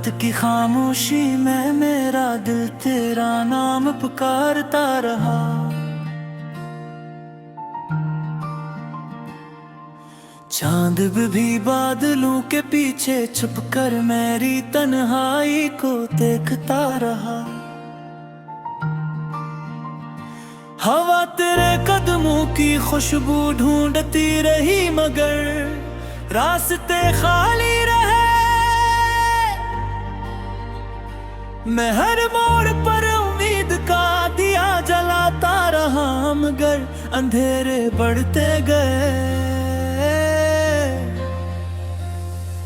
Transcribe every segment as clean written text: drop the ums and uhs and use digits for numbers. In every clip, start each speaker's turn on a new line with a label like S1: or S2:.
S1: रात की खामोशी में मेरा दिल तेरा नाम पुकारता रहा। चांद भी बादलों के पीछे छुपकर मेरी तन्हाई को देखता रहा। हवा तेरे कदमों की खुशबू ढूंढती रही मगर रास्ते खाली रहे। मैं हर मोड़ पर उम्मीद का दिया जलाता रहा मगर अंधेरे बढ़ते गए।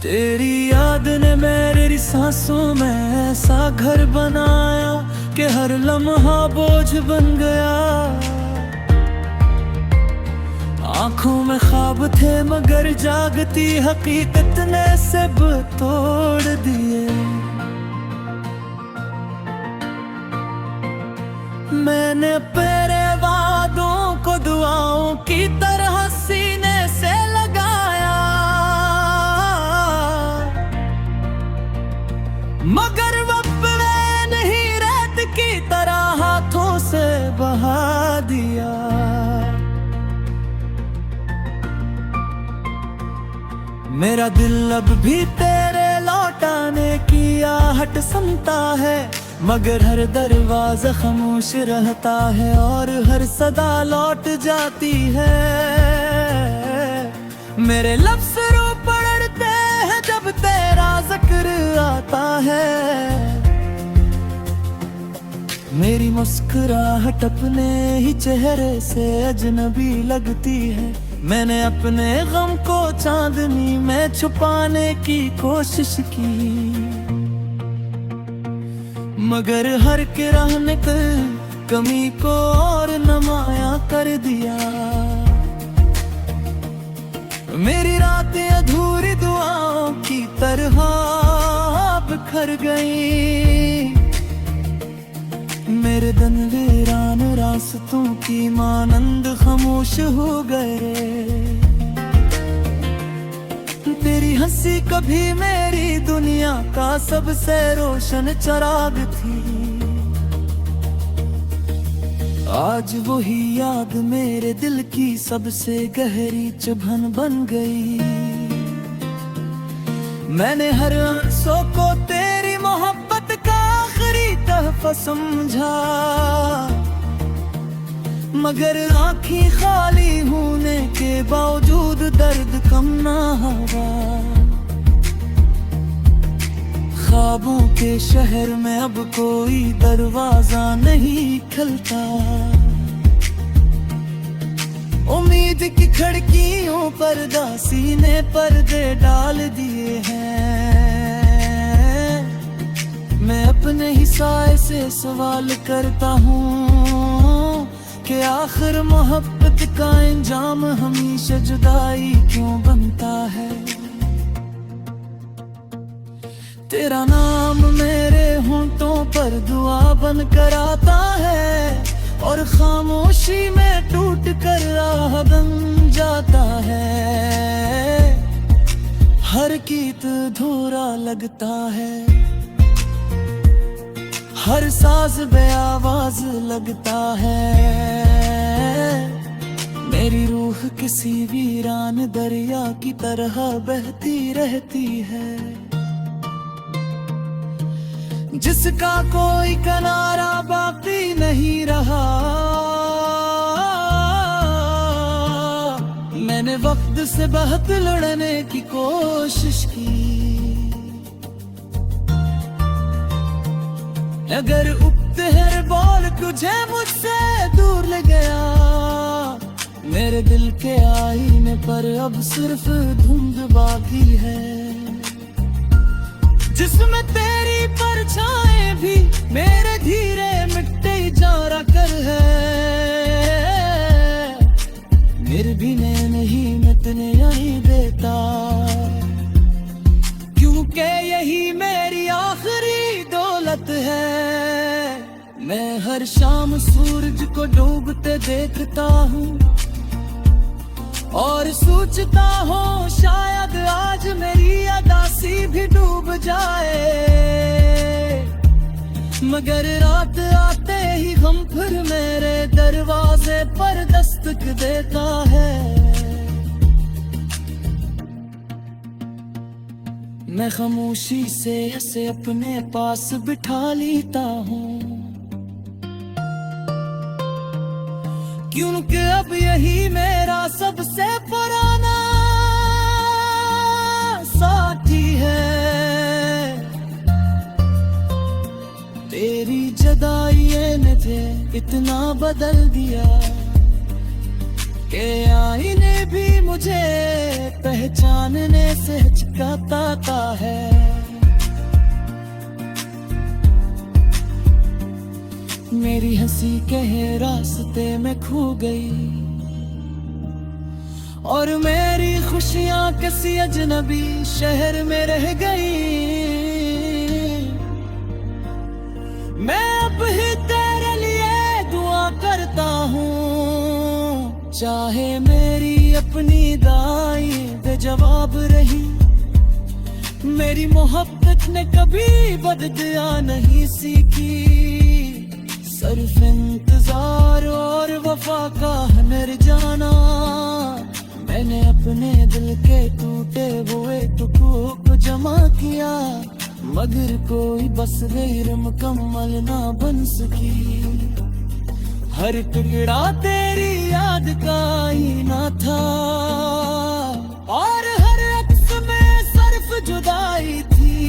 S1: तेरी याद ने मेरी सांसों में ऐसा घर बनाया कि हर लम्हा बोझ बन गया। आंखों में ख्वाब थे मगर जागती हकीकत ने सब तोड़ दिए। मैंने तेरे वादों को दुआओं की तरह सीने से लगाया मगर वक्त में नहीं रेत की तरह हाथों से बहा दिया। मेरा दिल अब भी तेरे लौटाने की आहट सुनता है मगर हर दरवाजा खामोश रहता है और हर सदा लौट जाती है। मेरे लफ्ज़ रो पड़ते हैं जब तेरा जिक्र आता है। मेरी मुस्कुराहट अपने ही चेहरे से अजनबी लगती है। मैंने अपने गम को चांदनी में छुपाने की कोशिश की मगर हर किरण ने कमी को और नुमाया कर दिया। मेरी रातें अधूरी दुआओं की तरह बिखर गई। मेरे दिन वीरान रास्तों की मानंद खामोश हो गए। तेरी हंसी कभी मेरी दुनिया का सबसे रोशन चिराग थी। आज वही याद मेरे दिल की सबसे गहरी चुभन बन गई। मैंने हर आंसू को तेरी मोहब्बत का आखिरी तहफ़ा समझा मगर आँखें खाली होने के बावजूद दर्द कम ना हुआ। ख्वाबों के शहर में अब कोई दरवाजा नहीं खुलता। उम्मीद की खिड़कियों पर दासी ने पर्दे डाल दिए हैं। मैं अपने ही साए से सवाल करता हूँ कि आखिर मोहब्बत का इंजाम हमेशा जुदाई क्यों बनता है। तेरा नाम मेरे होंठों पर दुआ बन कर आता है और खामोशी में टूट कर राह बन जाता है। हर गीत अधूरा लगता है, हर साज बेआवाज लगता है। मेरी रूह किसी वीरान दरिया की तरह बहती रहती है जिसका कोई किनारा बाकी नहीं रहा। मैंने वक्त से बहुत लड़ने की कोशिश की अगर उपतहर बोल तुझे मुझसे दूर ले गया। मेरे दिल के आईने पर अब सिर्फ धुंध बाकी है जिसमें तेरी परछाएं भी मेरे धीरे मिटते जा कर है। मेरे बिना नहीं मिटने नहीं देता क्योंकि यही मेरी आखिरी दौलत है। मैं हर शाम सूरज को डूबते देखता हूँ और सोचता हूँ शायद आज मेरी अदासी भी डूब जाए, मगर रात आते ही गम फिर मेरे दरवाजे पर दस्तक देता है। मैं खामोशी से इसे अपने पास बिठा लेता हूँ, क्योंकि अब यही मेरा सबसे पुराना साथी है। तेरी जुदाई ने इतना बदल दिया कि आईने भी मुझे पहचानने से हिचकाता है। मेरी हंसी के रास्ते में खो गई और मेरी खुशियां किसी अजनबी शहर में रह गई। मैं अब ही तेरे लिए दुआ करता हूँ, चाहे मेरी अपनी दाई बेजवाब रही। मेरी मोहब्बत ने कभी बददिया नहीं सीखी, सिर्फ इंतजार और वफा का नर जाना। मैंने अपने दिल के टूटे हुए टुकड़ों को जमा किया, मगर कोई बस गैर मुकम्मल ना बन सकी। हर टुकड़ा तेरी याद का ही ना था और हर अक्स में सिर्फ जुदाई थी।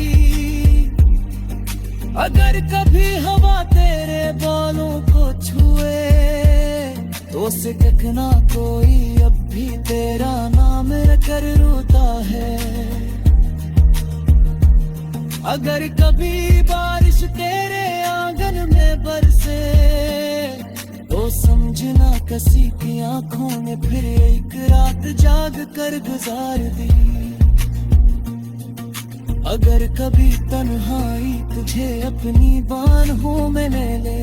S1: अगर कभी हवा तेरे बालों को छुए तो उसे देखना कोई अब भी तेरा नाम कर रोता है। अगर कभी बारिश तेरे आंगन में बरसे तो समझना किसी की आंखों ने फिर एक रात जाग कर गुजार दी। अगर कभी तन्हाई तुझे अपनी बाहों में ले ले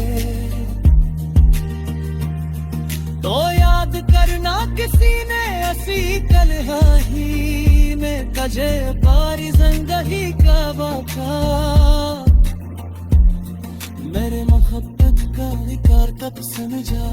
S1: तो याद करना किसी ने ऐसी तन्हाई में कजे पारी जिंदगी का वाक़ा। मेरे मोहब्बत का विकार कब समझा।